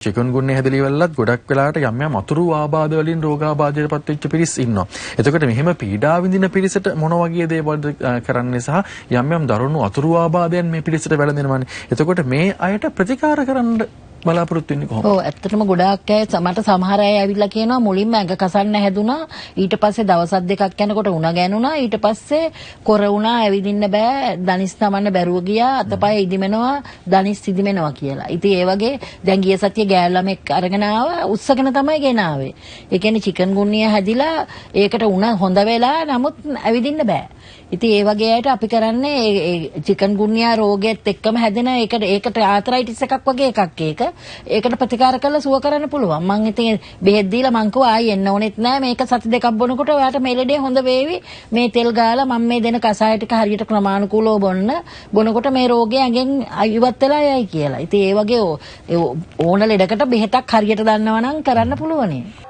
චිකන්ගුන්යා හැදලි වෙලත් ගොඩක් වෙලාවට යම් යම් අතුරු ආබාධ වලින් රෝගාබාධයටපත් වෙච්ච පිරිස් ඉන්නවා. එතකොට මෙහෙම පීඩා විඳින පිරිසට මොන වගේ දේවල්ද කරන්නේ සහ යම් යම් දරුණු අතුරු ආබාධයන් මේ පිරිසට වැළඳෙනවානේ. එතකොට මේ අයට ප්‍රතිකාර කරන්න බලාපොරොත්තු වෙන්නේ කොහොමද? ඔව් ඇත්තටම ගොඩාක් අය මට සමහර අය ඇවිල්ලා කියනවා මුලින්ම ඇඟ කසන්න හැදුනා ඊට පස්සේ දවස් දෙකක් යනකොට උණ ගැනුණා ඊට පස්සේ කොර වුණා ඇවිදින්න බෑ දනිස් නමන්න බැරුව ගියා අතපය ඉදිමෙනවා දනිස් ඉදිමෙනවා කියලා. ඉතින් ඒ වගේ දැන් ගිය සතියේ ගෑල් ළමෙක් අරගෙන ආවා උස්සගෙන තමයි ගෙනාවේ. ඒ කියන්නේ චිකන්ගුන්නියා හැදිලා ඒකට උණ හොඳ වෙලා නමුත් ඇවිදින්න බෑ. ඉතින් ඒ වගේ අයට අපි කරන්නේ චිකන්ගුන්නියා රෝගයත් එක්කම හැදෙන ඒකට ආතරයිටිස් එකක් වගේ එකක් ඒක. ඒකට ප්‍රතිකාර කරලා සුව කරන්න පුළුවන්. මං ඉතින් බෙහෙත් දීලා මං කිව්වා ආයි එන්න ඕනෙත් නෑ මේක සති දෙකක් බොනකොට ඔයාට මේ ලෙඩේ හොඳ වේවි. මේ තෙල් ගාලා මම මේ දෙන කසාය ටික හරියට ක්‍රමානුකූලව බොනකොට මේ රෝගය ඇඟෙන් ඉවත් වෙලා යයි කියලා. ඉතින් ඒ වගේ ඕන ලෙඩකට බෙහෙතක් හරියට දන්නවා නම් කරන්න පුළුවනේ.